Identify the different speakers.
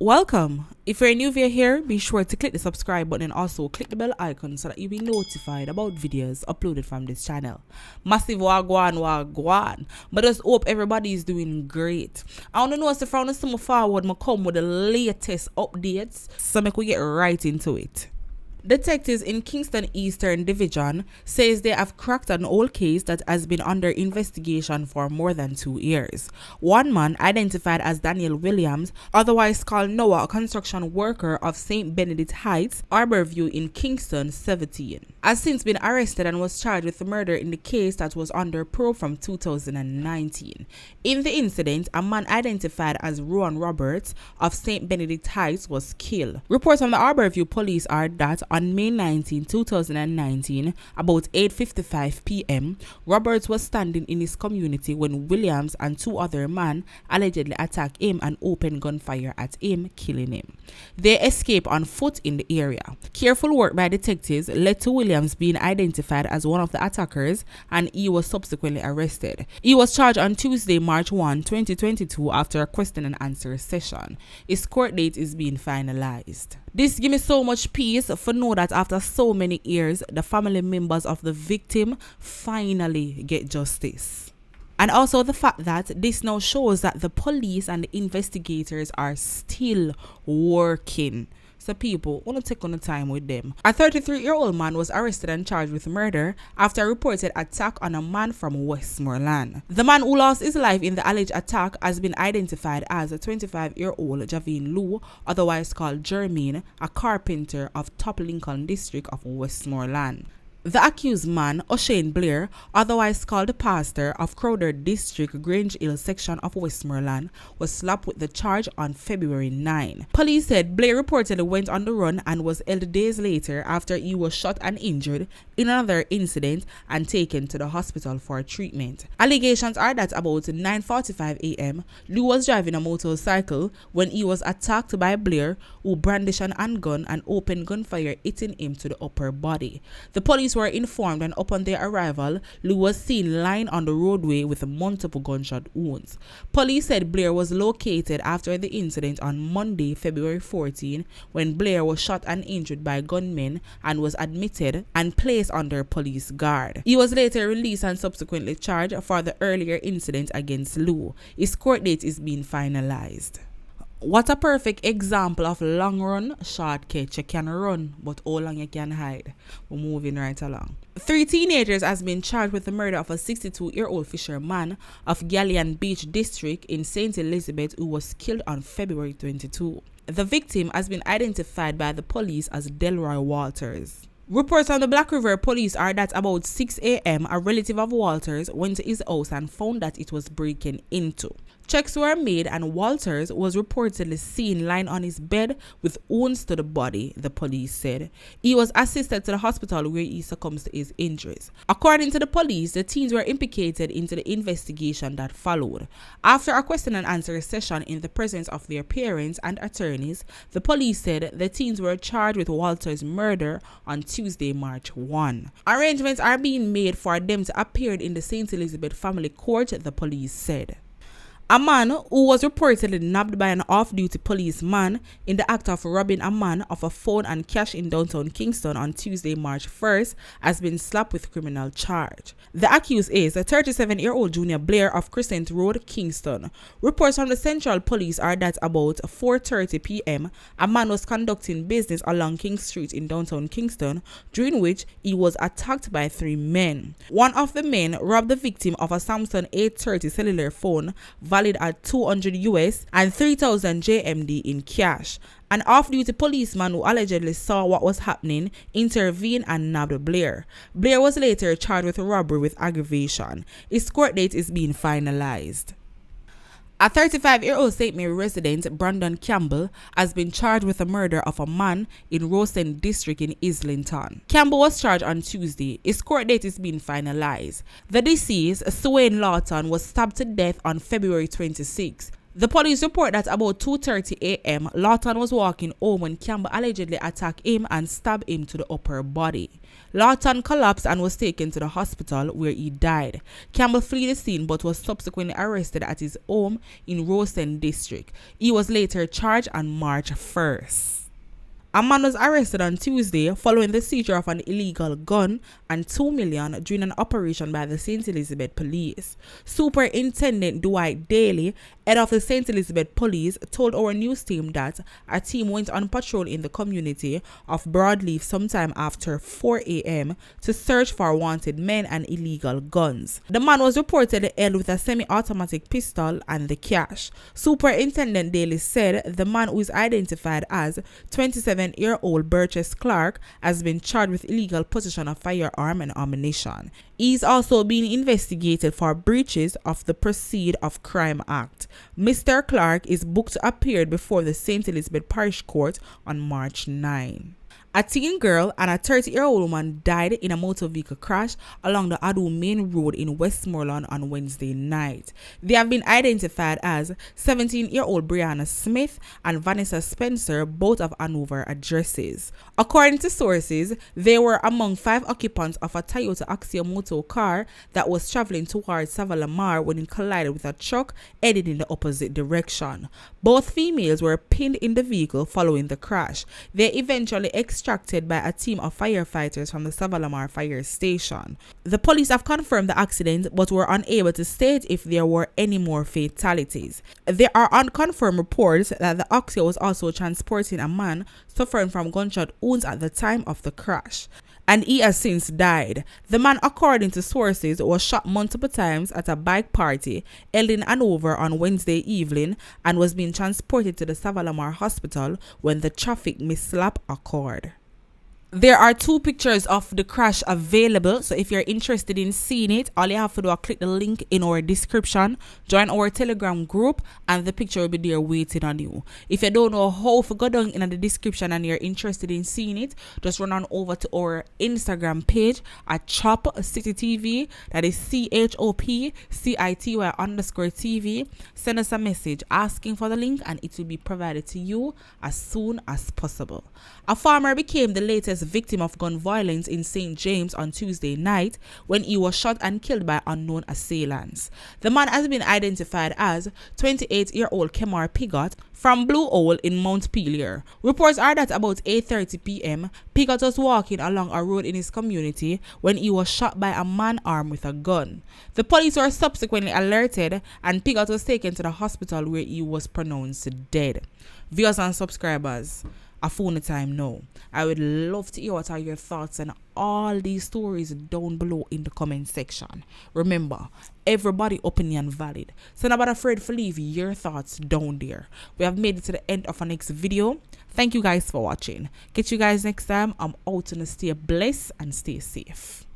Speaker 1: Welcome. If you're new via here, be sure to click the subscribe button and also click the bell icon so that you'll be notified about videos uploaded from this channel. Massive wagwan. But just hope everybody is doing great. I want to know if from some forward I come with the latest updates so we get right into it. Detectives in Kingston Eastern Division says they have cracked an old case that has been under investigation for more than 2 years. One man, identified as Daniel Williams, otherwise called Noah, a construction worker of St. Benedict Heights, Arborview in Kingston, 17, has since been arrested and was charged with murder in the case that was under probe from 2019. In the incident, a man identified as Rowan Roberts of St. Benedict Heights was killed. Reports from the Arborview police are that on May 19, 2019, about 8:55 p.m., Roberts was standing in his community when Williams and 2 other men allegedly attacked him and opened gunfire at him, killing him. They escaped on foot in the area. Careful work by detectives led to Williams being identified as one of the attackers, and he was subsequently arrested. He was charged on Tuesday, March 1, 2022 after a question and answer session. His court date is being finalized. This gives me so much peace for know that after so many years, the family members of the victim finally get justice. And also the fact that this now shows that the police and the investigators are still working. So people, want to take on the time with them. A 33-year-old man was arrested and charged with murder after a reported attack on a man from Westmoreland. The man who lost his life in the alleged attack has been identified as a 25-year-old Javine Lou, otherwise called Jermaine, a carpenter of Top Lincoln district of Westmoreland. The accused man, O'Shane Blair, otherwise called the pastor of Crowder District, Grange Hill section of Westmoreland, was slapped with the charge on February 9. Police said Blair reportedly went on the run and was held days later after he was shot and injured in another incident and taken to the hospital for treatment. Allegations are that about 9:45 a.m., Lou was driving a motorcycle when he was attacked by Blair, who brandished an handgun and opened gunfire, hitting him to the upper body. The police were informed, and upon their arrival, Lou was seen lying on the roadway with multiple gunshot wounds. Police said Blair was located after the incident on Monday, February 14, when Blair was shot and injured by gunmen and was admitted and placed under police guard. He was later released and subsequently charged for the earlier incident against Lou. His court date is being finalized. What a perfect example of long run, short catch. You can run, but how long you can hide. We're moving right along. 3 teenagers has been charged with the murder of a 62-year-old fisherman of Galleon Beach District in St. Elizabeth who was killed on February 22. The victim has been identified by the police as DLY Walters. Reports from the Black River police are that about 6 a.m. a relative of Walters went to his house and found that it was broken into. Checks were made and Walters was reportedly seen lying on his bed with wounds to the body, the police said. He was assisted to the hospital where he succumbed to his injuries. According to the police, the teens were implicated into the investigation that followed. After a question and answer session in the presence of their parents and attorneys, the police said the teens were charged with Walters' murder on Tuesday, March 1. Arrangements are being made for them to appear in the St. Elizabeth Family Court, the police said. A man who was reportedly nabbed by an off-duty policeman in the act of robbing a man of a phone and cash in downtown Kingston on Tuesday, March 1st, has been slapped with criminal charge. The accused is a 37-year-old Junior Blair of Crescent Road, Kingston. Reports from the Central Police are that about 4:30 p.m., a man was conducting business along King Street in downtown Kingston, during which he was attacked by 3 men. One of the men robbed the victim of a Samsung 830 cellular phone valued at $200 US and 3,000 JMD in cash. An off-duty policeman who allegedly saw what was happening intervened and nabbed Blair. Blair was later charged with robbery with aggravation. His court date is being finalized. A 35-year-old St. Mary resident, Brandon Campbell, has been charged with the murder of a man in Rosen District in Islington. Campbell was charged on Tuesday. His court date is being finalized. The deceased, Swain Lawton, was stabbed to death on February 26. The police report that about 2:30 a.m., Lawton was walking home when Campbell allegedly attacked him and stabbed him to the upper body. Lawton collapsed and was taken to the hospital where he died. Campbell fled the scene but was subsequently arrested at his home in Rosen district. He was later charged on March 1st. A man was arrested on Tuesday following the seizure of an illegal gun and $2 million during an operation by the St. Elizabeth Police. Superintendent Dwight Daly, head of the St. Elizabeth Police, told our news team that a team went on patrol in the community of Broadleaf sometime after 4 a.m. to search for wanted men and illegal guns. The man was reportedly held with a semi-automatic pistol and the cash. Superintendent Daly said the man, who is identified as 27-year-old Burgess Clark, has been charged with illegal possession of firearm and ammunition. He is also being investigated for breaches of the Proceed of Crime Act. Mr. Clark is booked to appear before the St. Elizabeth Parish Court on March 9. A teen girl and a 30-year-old woman died in a motor vehicle crash along the Adu Main Road in Westmoreland on Wednesday night. They have been identified as 17-year-old Brianna Smith and Vanessa Spencer, both of Hanover addresses. According to sources, they were among 5 occupants of a Toyota Axia motor car that was traveling towards Savalamar when it collided with a truck headed in the opposite direction. Both females were pinned in the vehicle following the crash. They eventually extracted by a team of firefighters from the Savalamar fire station. The police have confirmed the accident but were unable to state if there were any more fatalities. There are unconfirmed reports that the Axia was also transporting a man suffering from gunshot wounds at the time of the crash, and he has since died. The man, according to sources, was shot multiple times at a bike party held in Hanover on Wednesday evening and was being transported to the Savalamar hospital when the traffic mishap occurred. There are 2 pictures of the crash available, so if you're interested in seeing it, all you have to do is click the link in our description, join our Telegram group, and the picture will be there waiting on you. If you don't know how to go down in the description and you're interested in seeing it, just run on over to our Instagram page at Chop City TV, that is CHOPCITY_TV. Send us a message asking for the link and it will be provided to you as soon as possible. A farmer became the latest victim of gun violence in St. James on Tuesday night when he was shot and killed by unknown assailants. The man has been identified as 28-year-old Kemar Pigot from Blue Hole in Montpelier. Reports are that about 8:30 p.m., Pigot was walking along a road in his community when he was shot by a man armed with a gun. The police were subsequently alerted and Pigot was taken to the hospital where he was pronounced dead. Viewers and subscribers, a phone time now. I would love to hear what are your thoughts on all these stories down below in the comment section. Remember, everybody opinion valid, so not afraid to leave your thoughts down there. We have made it to the end of our next video. Thank you guys for watching. Catch you guys next time. I'm out, and stay blessed and stay safe.